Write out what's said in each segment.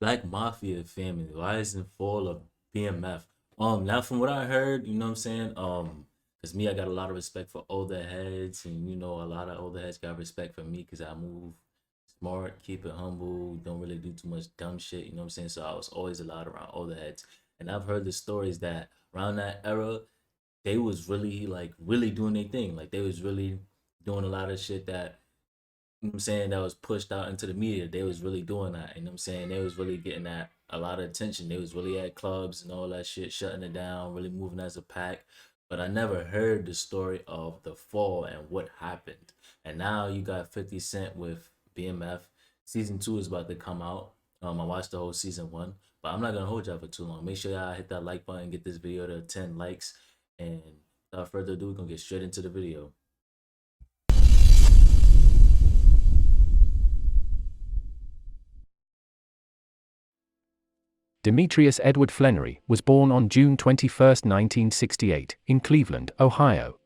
Black Mafia family, rise and fall of BMF. Now from what I heard, you know what I'm saying? Cause me, I got a lot of respect for older heads, and a lot of older heads got respect for me because I move smart, keep it humble, don't really do too much dumb shit, you know what I'm saying? So I was always a lot around older heads. And I've heard the stories that around that era, they was really like really doing their thing. Like they was really doing a lot of shit that I'm saying, that was pushed out into the media. They was really doing that. You know what I'm saying? They was really getting that a lot of attention. They was really at clubs and all that shit, shutting it down, really moving as a pack. But I never heard the story of the fall and what happened. And now you got 50 Cent with BMF. Season 2 is about to come out. I watched the whole season 1, but I'm not gonna hold y'all for too long. Make sure y'all hit that like button, get this video to 10 likes, and without further ado, we're gonna get straight into the video. Demetrius Edward Flannery was born on June 21, 1968, in Cleveland, Ohio.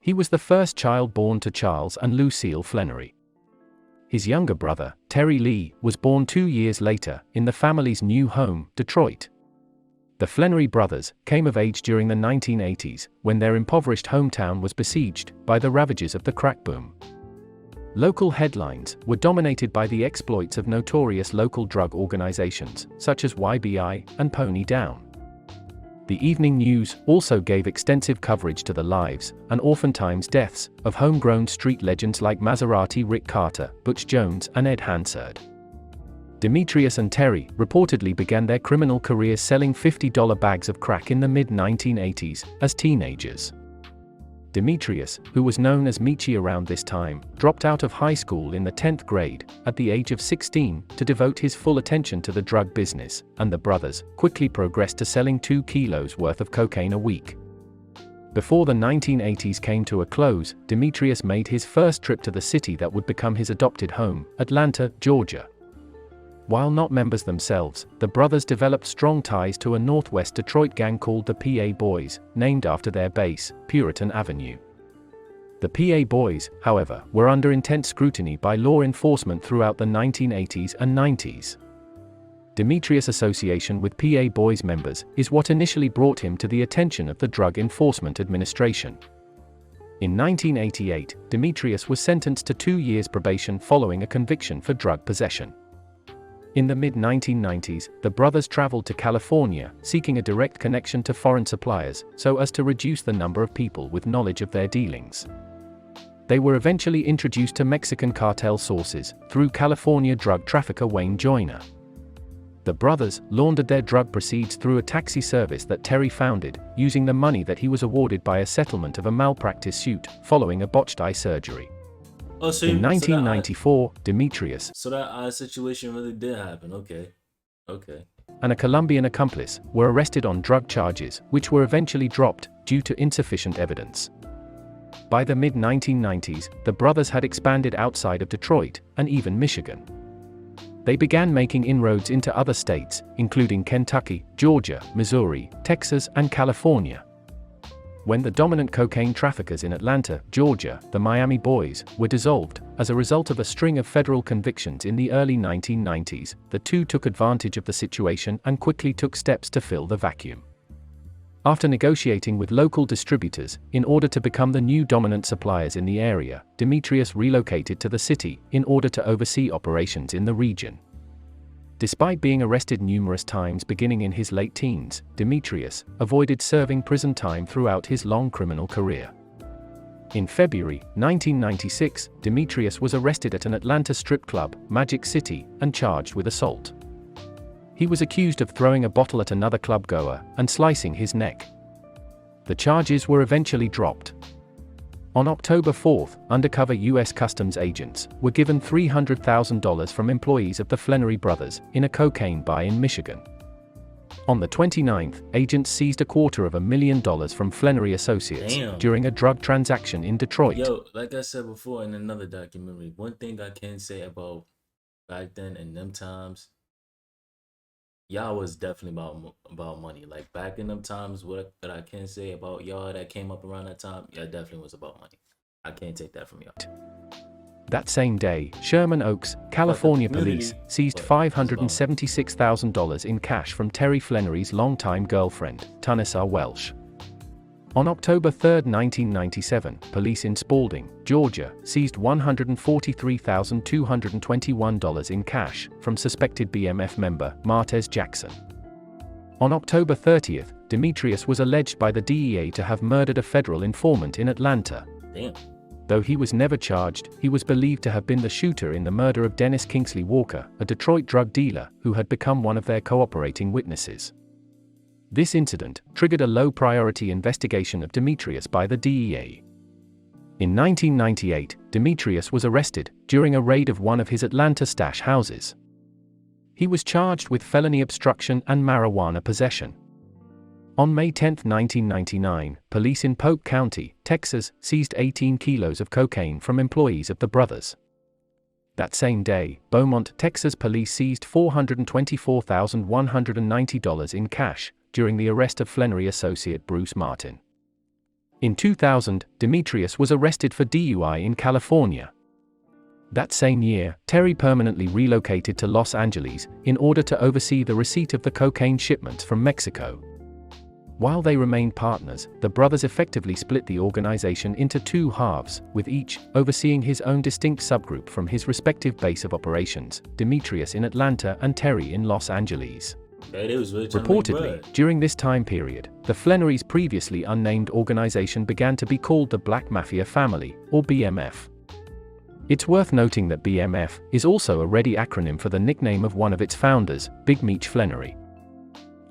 He was the first child born to Charles and Lucille Flannery. His younger brother, Terry Lee, was born 2 years later, in the family's new home, Detroit. The Flannery brothers came of age during the 1980s, when their impoverished hometown was besieged by the ravages of the crack boom. Local headlines were dominated by the exploits of notorious local drug organizations, such as YBI and Pony Down. The evening news also gave extensive coverage to the lives, and oftentimes deaths, of homegrown street legends like Maserati Rick Carter, Butch Jones, and Ed Hansard. Demetrius and Terry reportedly began their criminal careers selling $50 bags of crack in the mid-1980s, as teenagers. Demetrius, who was known as Meech around this time, dropped out of high school in the 10th grade, at the age of 16, to devote his full attention to the drug business, and the brothers quickly progressed to selling 2 kilos worth of cocaine a week. Before the 1980s came to a close, Demetrius made his first trip to the city that would become his adopted home, Atlanta, Georgia. While not members themselves, the brothers developed strong ties to a Northwest Detroit gang called the PA Boys, named after their base, Puritan Avenue. The PA Boys, however, were under intense scrutiny by law enforcement throughout the 1980s and 90s. Demetrius' association with PA Boys members is what initially brought him to the attention of the Drug Enforcement Administration. In 1988, Demetrius was sentenced to 2 years probation following a conviction for drug possession. In the mid-1990s, the brothers traveled to California, seeking a direct connection to foreign suppliers, so as to reduce the number of people with knowledge of their dealings. They were eventually introduced to Mexican cartel sources, through California drug trafficker Wayne Joyner. The brothers laundered their drug proceeds through a taxi service that Terry founded, using the money that he was awarded by a settlement of a malpractice suit, following a botched eye surgery. Oh, so In 1994, Demetrius so that situation really did happen. Okay. and a Colombian accomplice were arrested on drug charges, which were eventually dropped due to insufficient evidence. By the mid-1990s, the brothers had expanded outside of Detroit, and even Michigan. They began making inroads into other states, including Kentucky, Georgia, Missouri, Texas, and California. When the dominant cocaine traffickers in Atlanta, Georgia, the Miami Boys, were dissolved, as a result of a string of federal convictions in the early 1990s, the two took advantage of the situation and quickly took steps to fill the vacuum. After negotiating with local distributors, in order to become the new dominant suppliers in the area, Demetrius relocated to the city, in order to oversee operations in the region. Despite being arrested numerous times beginning in his late teens, Demetrius avoided serving prison time throughout his long criminal career. In February 1996, Demetrius was arrested at an Atlanta strip club, Magic City, and charged with assault. He was accused of throwing a bottle at another club goer and slicing his neck. The charges were eventually dropped. On October 4, undercover U.S. Customs agents were given $300,000 from employees of the Flannery brothers in a cocaine buy in Michigan. On the 29th, agents seized $250,000 from Flannery associates during a drug transaction in Detroit. Yo, like I said before in another documentary, one thing I can say about back then and them times, y'all was definitely about money. Like back in them times, what I can say about y'all that came up around that time, y'all definitely was about money. I can't take that from y'all. That same day, Sherman Oaks, California police seized $576,000 in cash from Terry Flannery's longtime girlfriend, Tunisia Welsh. On October 3, 1997, police in Spalding, Georgia, seized $143,221 in cash from suspected BMF member, Martez Jackson. On October 30, Demetrius was alleged by the DEA to have murdered a federal informant in Atlanta. Damn. Though he was never charged, he was believed to have been the shooter in the murder of Dennis Kingsley Walker, a Detroit drug dealer who had become one of their cooperating witnesses. This incident triggered a low-priority investigation of Demetrius by the DEA. In 1998, Demetrius was arrested during a raid of one of his Atlanta stash houses. He was charged with felony obstruction and marijuana possession. On May 10, 1999, police in Polk County, Texas, seized 18 kilos of cocaine from employees of the brothers. That same day, Beaumont, Texas police seized $424,190 in cash during the arrest of Flannery associate Bruce Martin. In 2000, Demetrius was arrested for DUI in California. That same year, Terry permanently relocated to Los Angeles in order to oversee the receipt of the cocaine shipments from Mexico. While they remained partners, the brothers effectively split the organization into two halves, with each overseeing his own distinct subgroup from his respective base of operations, Demetrius in Atlanta and Terry in Los Angeles. Reportedly, during this time period, the Flannery's previously unnamed organization began to be called the Black Mafia Family, or BMF. It's worth noting that BMF is also a ready acronym for the nickname of one of its founders, Big Meech Flannery.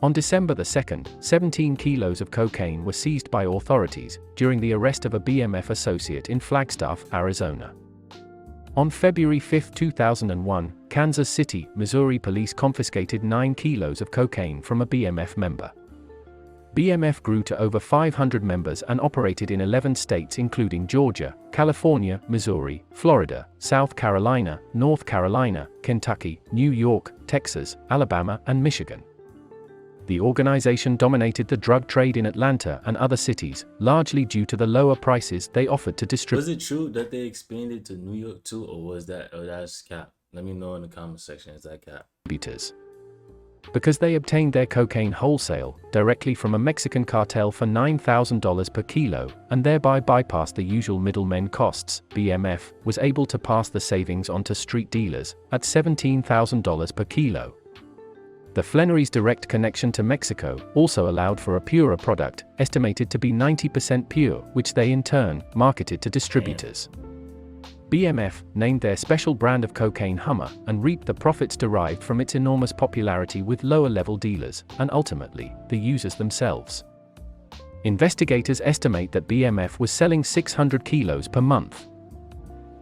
On December 2, 17 kilos of cocaine were seized by authorities during the arrest of a BMF associate in Flagstaff, Arizona. On February 5, 2001, Kansas City, Missouri police confiscated 9 kilos of cocaine from a BMF member. BMF grew to over 500 members and operated in 11 states including Georgia, California, Missouri, Florida, South Carolina, North Carolina, Kentucky, New York, Texas, Alabama, and Michigan. The organization dominated the drug trade in Atlanta and other cities, largely due to the lower prices they offered to distribute. Was it true that they expanded to New York too, or that's cap? Let me know in the comment section, is that cap? Because they obtained their cocaine wholesale directly from a Mexican cartel for $9,000 per kilo, and thereby bypassed the usual middlemen costs, BMF was able to pass the savings on to street dealers at $17,000 per kilo. The Flannery's direct connection to Mexico also allowed for a purer product, estimated to be 90% pure, which they in turn marketed to distributors. BMF named their special brand of cocaine Hummer and reaped the profits derived from its enormous popularity with lower-level dealers, and ultimately, the users themselves. Investigators estimate that BMF was selling 600 kilos per month.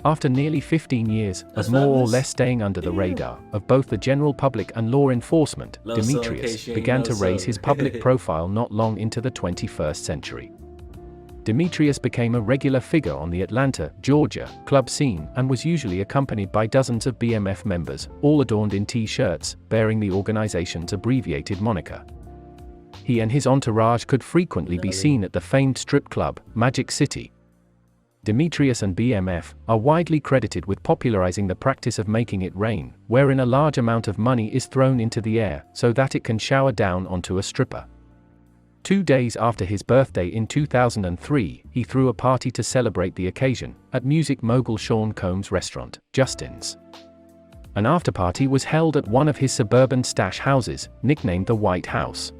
After nearly 15 years of more or less staying under the radar of both the general public and law enforcement, Demetrius began to raise his public profile not long into the 21st century. Demetrius became a regular figure on the Atlanta, Georgia, club scene and was usually accompanied by dozens of BMF members, all adorned in T-shirts, bearing the organization's abbreviated moniker. He and his entourage could frequently be seen at the famed strip club, Magic City. Demetrius and BMF are widely credited with popularizing the practice of making it rain, wherein a large amount of money is thrown into the air so that it can shower down onto a stripper. 2 days after his birthday in 2003, he threw a party to celebrate the occasion at music mogul Sean Combs' restaurant, Justin's. An after-party was held at one of his suburban stash houses, nicknamed the White House.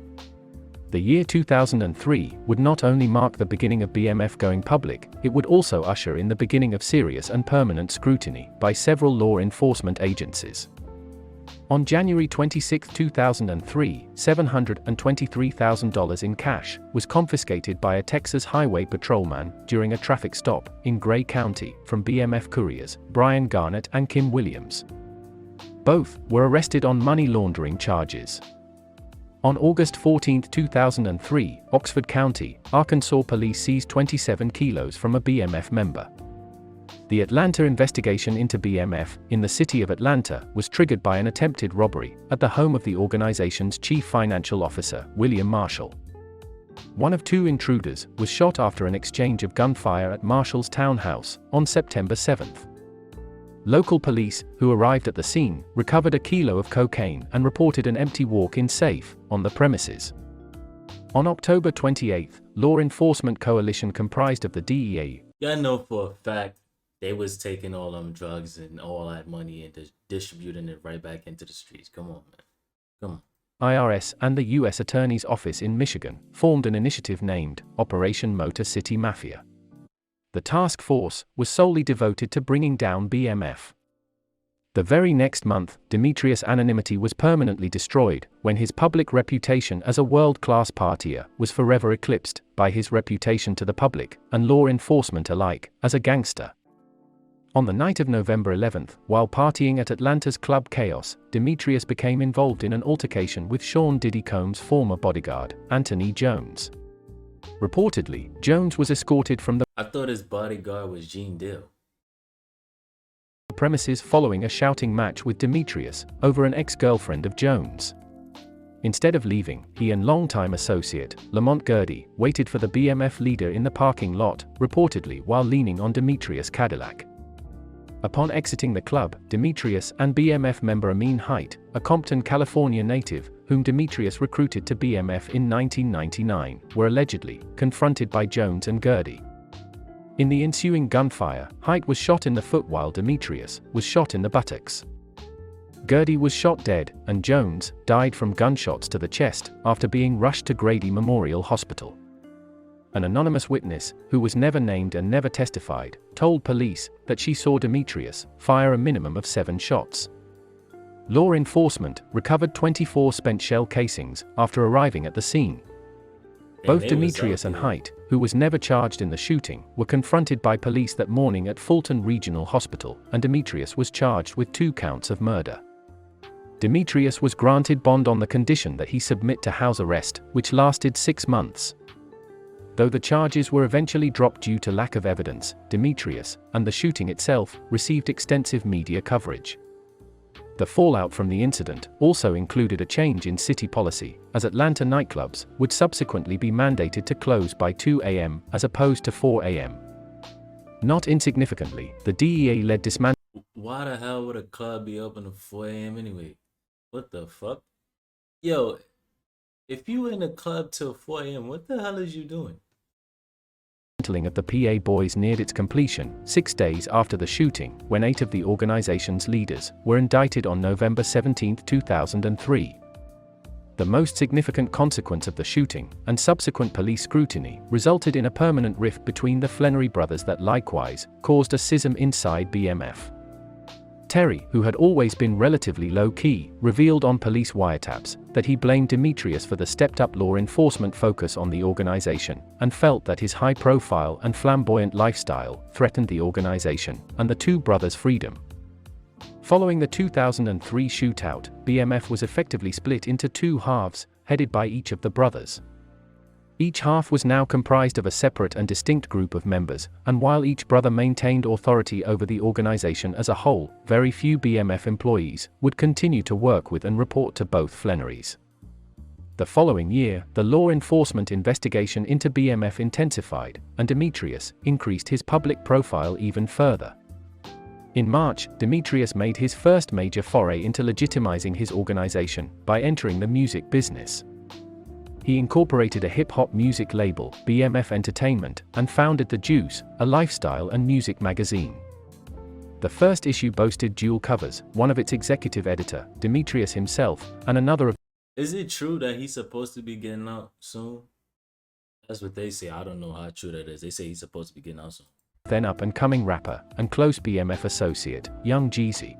The year 2003 would not only mark the beginning of BMF going public, it would also usher in the beginning of serious and permanent scrutiny by several law enforcement agencies. On January 26, 2003, $723,000 in cash was confiscated by a Texas highway patrolman during a traffic stop in Gray County from BMF couriers Brian Garnett and Kim Williams. Both were arrested on money laundering charges. On August 14, 2003, Oxford County, Arkansas police seized 27 kilos from a BMF member. The Atlanta investigation into BMF in the city of Atlanta was triggered by an attempted robbery at the home of the organization's chief financial officer, William Marshall. One of 2 intruders was shot after an exchange of gunfire at Marshall's townhouse on September 7. Local police, who arrived at the scene, recovered a kilo of cocaine and reported an empty walk-in safe on the premises. On October 28, law enforcement coalition comprised of the DEA. Y'all know for a fact they was taking all them drugs and all that money and distributing it right back into the streets. Come on, man. Come on. IRS and the U.S. Attorney's Office in Michigan formed an initiative named Operation Motor City Mafia. The task force was solely devoted to bringing down BMF. The very next month, Demetrius' anonymity was permanently destroyed when his public reputation as a world-class partier was forever eclipsed by his reputation to the public and law enforcement alike as a gangster. On the night of November 11th, while partying at Atlanta's Club Chaos, Demetrius became involved in an altercation with Sean Diddy Combs' former bodyguard, Anthony Jones. Reportedly, Jones was escorted from the I thought his bodyguard was Gene Dill. premises following a shouting match with Demetrius over an ex-girlfriend of Jones. Instead of leaving, he and longtime associate, Lamont Gurdy, waited for the BMF leader in the parking lot, reportedly while leaning on Demetrius' Cadillac. Upon exiting the club, Demetrius and BMF member Amin Haight, a Compton, California native, whom Demetrius recruited to BMF in 1999, were allegedly confronted by Jones and Gurdy. In the ensuing gunfire, Haight was shot in the foot while Demetrius was shot in the buttocks. Gurdy was shot dead, and Jones died from gunshots to the chest after being rushed to Grady Memorial Hospital. An anonymous witness, who was never named and never testified, told police that she saw Demetrius fire a minimum of 7 shots. Law enforcement recovered 24 spent shell casings after arriving at the scene. Both Demetrius and Haight, who was never charged in the shooting, were confronted by police that morning at Fulton Regional Hospital, and Demetrius was charged with 2 counts of murder. Demetrius was granted bond on the condition that he submit to house arrest, which lasted 6 months. Though the charges were eventually dropped due to lack of evidence, Demetrius, and the shooting itself, received extensive media coverage. The fallout from the incident also included a change in city policy, as Atlanta nightclubs would subsequently be mandated to close by 2 a.m. as opposed to 4 a.m. Not insignificantly, the DEA-led dismantling. Why the hell would a club be open at 4 a.m. anyway? What the fuck? Yo, if you were in a club till 4 a.m., what the hell is you doing? Of the PA Boys neared its completion 6 days after the shooting, when 8 of the organization's leaders were indicted on November 17, 2003. The most significant consequence of the shooting, and subsequent police scrutiny, resulted in a permanent rift between the Flannery brothers that likewise caused a schism inside BMF. Terry, who had always been relatively low-key, revealed on police wiretaps that he blamed Demetrius for the stepped-up law enforcement focus on the organization, and felt that his high-profile and flamboyant lifestyle threatened the organization and the 2 brothers' freedom. Following the 2003 shootout, BMF was effectively split into 2 halves, headed by each of the brothers. Each half was now comprised of a separate and distinct group of members, and while each brother maintained authority over the organization as a whole, very few BMF employees would continue to work with and report to both Flannerys. The following year, the law enforcement investigation into BMF intensified, and Demetrius increased his public profile even further. In March, Demetrius made his first major foray into legitimizing his organization by entering the music business. He incorporated a hip-hop music label, BMF Entertainment, and founded The Juice, a lifestyle and music magazine. The first issue boasted dual covers, one of its executive editor, Demetrius himself, and another of. Is it true that he's supposed to be getting out soon? That's what they say. I don't know how true that is. They say he's supposed to be getting out soon. Then up-and-coming rapper, and close BMF associate, Young Jeezy.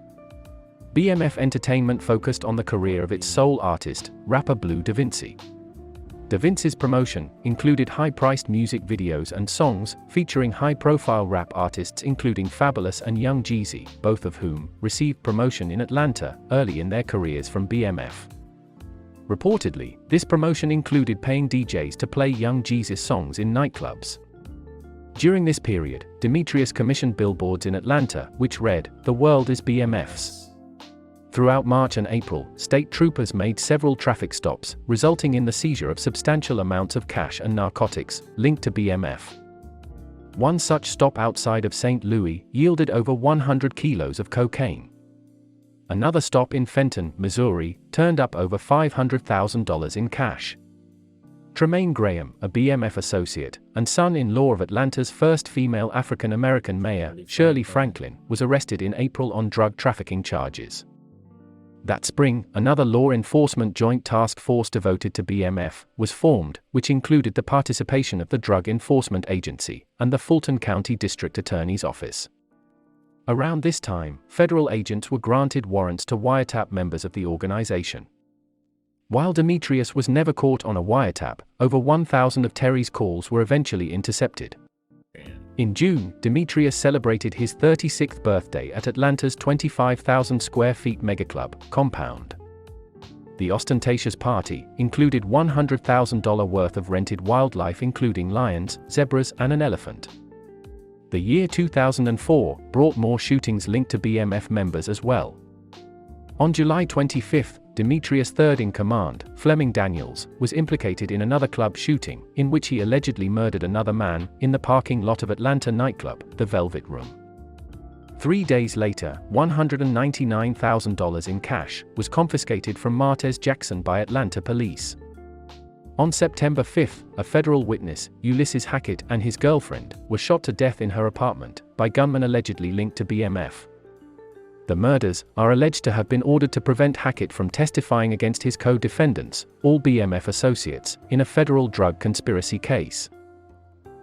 BMF Entertainment focused on the career of its sole artist, rapper Blue DaVinci. DaVinci's promotion included high-priced music videos and songs featuring high-profile rap artists including Fabulous and Young Jeezy, both of whom received promotion in Atlanta early in their careers from BMF. Reportedly, this promotion included paying DJs to play Young Jeezy's songs in nightclubs. During this period, Demetrius commissioned billboards in Atlanta which read, "The world is BMF's." Throughout March and April, state troopers made several traffic stops, resulting in the seizure of substantial amounts of cash and narcotics linked to BMF. one such stop outside of St. Louis yielded over 100 kilos of cocaine. Another stop in Fenton, Missouri, turned up over $500,000 in cash. Tremaine Graham, a BMF associate, and son-in-law of Atlanta's first female African-American mayor, Shirley Franklin, was arrested in April on drug trafficking charges. That spring, another law enforcement joint task force devoted to BMF was formed, which included the participation of the Drug Enforcement Agency and the Fulton County District Attorney's Office. Around this time, federal agents were granted warrants to wiretap members of the organization. While Demetrius was never caught on a wiretap, over 1,000 of Terry's calls were eventually intercepted. In June, Demetrius celebrated his 36th birthday at Atlanta's 25,000 square feet megaclub compound. The ostentatious party included $100,000 worth of rented wildlife including lions, zebras, and an elephant. The year 2004 brought more shootings linked to BMF members as well. On July 25, Demetrius' third-in-command, Fleming Daniels, was implicated in another club shooting, in which he allegedly murdered another man, in the parking lot of Atlanta nightclub, the Velvet Room. 3 days later, $199,000 in cash was confiscated from Martez Jackson by Atlanta police. On September 5, a federal witness, Ulysses Hackett, and his girlfriend, were shot to death in her apartment, by gunmen allegedly linked to BMF. The murders are alleged to have been ordered to prevent Hackett from testifying against his co-defendants, all BMF associates, in a federal drug conspiracy case.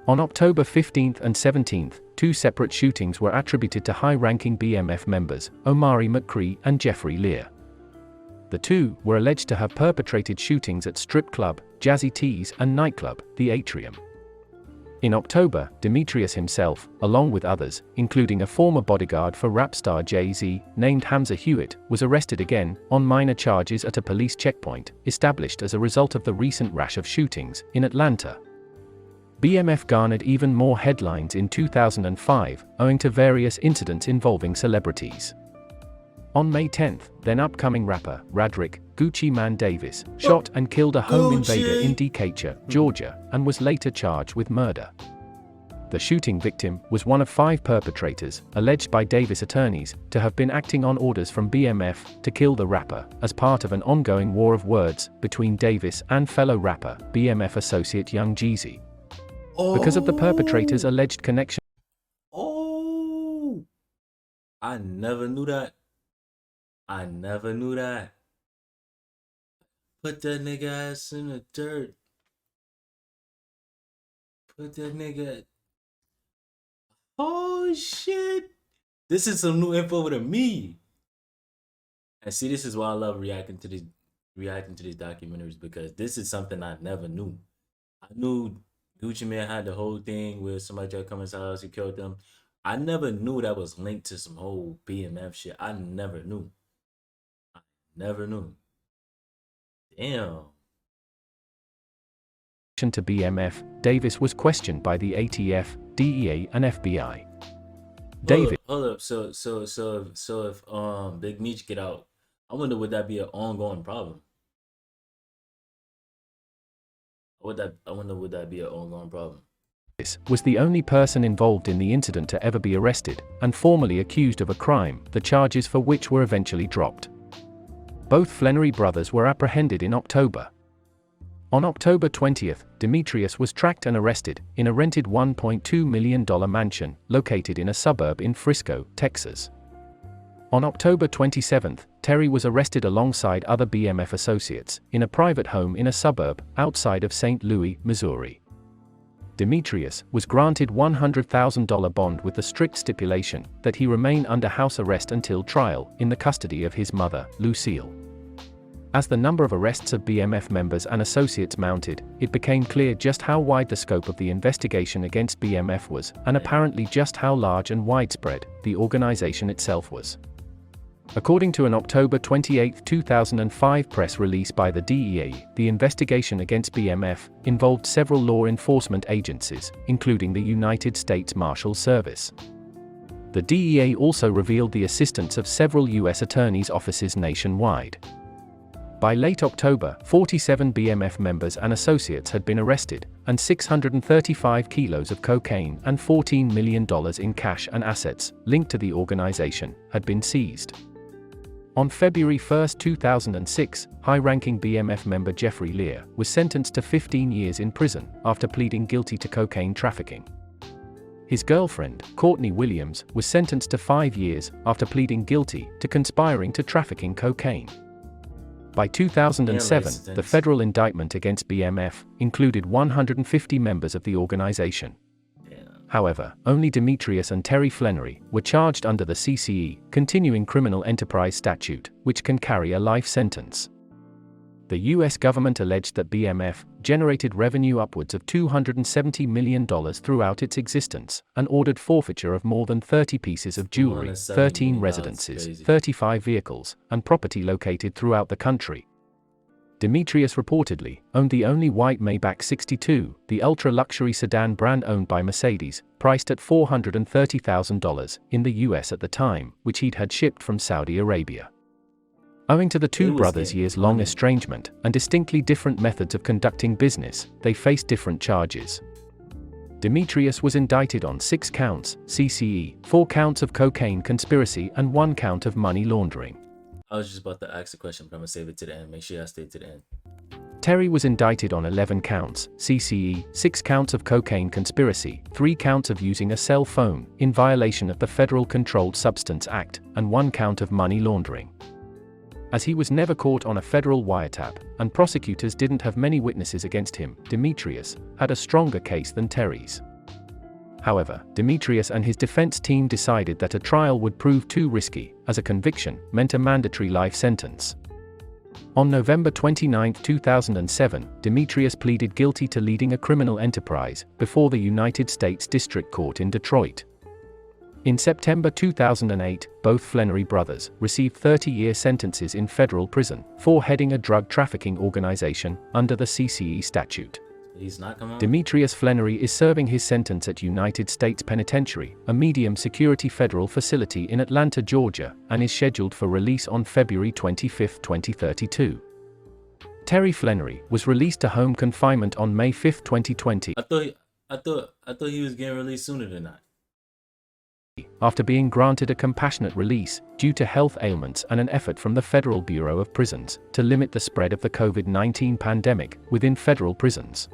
On October 15 and 17, two separate shootings were attributed to high-ranking BMF members, Omari McCree and Jeffrey Lear. The two were alleged to have perpetrated shootings at strip club, Jazzy T's, and nightclub, The Atrium. In October, Demetrius himself, along with others, including a former bodyguard for rap star Jay-Z, named Hamza Hewitt, was arrested again, on minor charges at a police checkpoint, established as a result of the recent rash of shootings in Atlanta. BMF garnered even more headlines in 2005, owing to various incidents involving celebrities. On May 10, then upcoming rapper, Radrick Gucci Man Davis, shot and killed a home invader in Decatur, Georgia, and was later charged with murder. The shooting victim was one of 5 perpetrators, alleged by Davis attorneys, to have been acting on orders from BMF to kill the rapper, as part of an ongoing war of words between Davis and fellow rapper, BMF associate Young Jeezy. Because of the perpetrator's alleged connection. Oh, I never knew that. I never knew that. Put that nigga ass in the dirt. Put that nigga. Oh shit. This is some new info to me. And see, this is why I love reacting to these documentaries, because this is something I never knew. I knew Gucci Man had the whole thing where somebody tried to come in his house, he killed them. I never knew that was linked to some whole BMF shit. I never knew. Never knew. Damn. To BMF, Davis was questioned by the ATF, DEA, and FBI. Davis. Hold up. So if Big Meech get out, I wonder would that be an ongoing problem? I wonder would that be an ongoing problem? Was the only person involved in the incident to ever be arrested and formally accused of a crime, the charges for which were eventually dropped. Both Flannery brothers were apprehended in October. On October 20, Demetrius was tracked and arrested in a rented $1.2 million mansion located in a suburb in Frisco, Texas. On October 27, Terry was arrested alongside other BMF associates in a private home in a suburb outside of St. Louis, Missouri. Demetrius was granted $100,000 bond with the strict stipulation that he remain under house arrest until trial, in the custody of his mother, Lucille. As the number of arrests of BMF members and associates mounted, it became clear just how wide the scope of the investigation against BMF was, and apparently just how large and widespread the organization itself was. According to an October 28, 2005 press release by the DEA, the investigation against BMF involved several law enforcement agencies, including the United States Marshals Service. The DEA also revealed the assistance of several U.S. attorneys' offices nationwide. By late October, 47 BMF members and associates had been arrested, and 635 kilos of cocaine and $14 million in cash and assets linked to the organization had been seized. On February 1, 2006, high-ranking BMF member Jeffrey Lear was sentenced to 15 years in prison after pleading guilty to cocaine trafficking. His girlfriend, Courtney Williams, was sentenced to 5 years after pleading guilty to conspiring to trafficking cocaine. By 2007, the federal indictment against BMF included 150 members of the organization. However, only Demetrius and Terry Flannery were charged under the CCE, Continuing Criminal Enterprise Statute, which can carry a life sentence. The U.S. government alleged that BMF generated revenue upwards of $270 million throughout its existence, and ordered forfeiture of more than 30 pieces of jewelry, 13 residences, 35 vehicles, and property located throughout the country. Demetrius reportedly owned the only white Maybach 62, the ultra-luxury sedan brand owned by Mercedes, priced at $430,000 in the US at the time, which he'd had shipped from Saudi Arabia. Owing to the two brothers' years-long estrangement and distinctly different methods of conducting business, they faced different charges. Demetrius was indicted on 6 counts, CCE, 4 counts of cocaine conspiracy and 1 count of money laundering. I was just about to ask a question, but I'm going to save it to the end. Make sure y'all stay to the end. Terry was indicted on 11 counts, CCE, 6 counts of cocaine conspiracy, 3 counts of using a cell phone in violation of the Federal Controlled Substance Act, and 1 count of money laundering. As he was never caught on a federal wiretap, and prosecutors didn't have many witnesses against him, Demetrius had a stronger case than Terry's. However, Demetrius and his defense team decided that a trial would prove too risky, as a conviction meant a mandatory life sentence. On November 29, 2007, Demetrius pleaded guilty to leading a criminal enterprise before the United States District Court in Detroit. In September 2008, both Flannery brothers received 30-year sentences in federal prison for heading a drug trafficking organization under the CCE statute. He's not coming. Demetrius Flannery is serving his sentence at United States Penitentiary, a medium-security federal facility in Atlanta, Georgia, and is scheduled for release on February 25, 2032. Terry Flannery was released to home confinement on May 5, 2020. I thought he was getting released sooner than that. After being granted a compassionate release due to health ailments and an effort from the Federal Bureau of Prisons to limit the spread of the COVID-19 pandemic within federal prisons.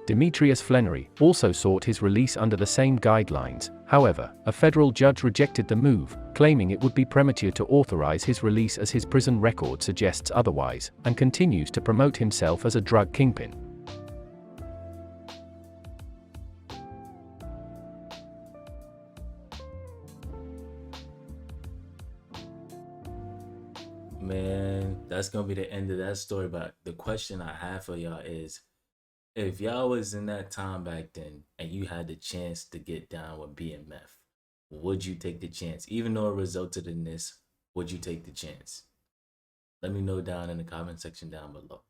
Demetrius Flannery also sought his release under the same guidelines. However, a federal judge rejected the move, claiming it would be premature to authorize his release as his prison record suggests otherwise, and continues to promote himself as a drug kingpin. Man, that's gonna be the end of that story. But the question I have for y'all is, if y'all was in that time back then and you had the chance to get down with BMF, would you take the chance? Even though it resulted in this, would you take the chance? Let me know down in the comment section down below.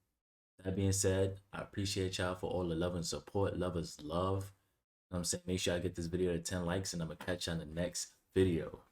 That being said, I appreciate y'all for all the love and support. Lovers love. You know what I'm saying? Make sure I get this video to 10 likes, and I'm gonna catch you on the next video.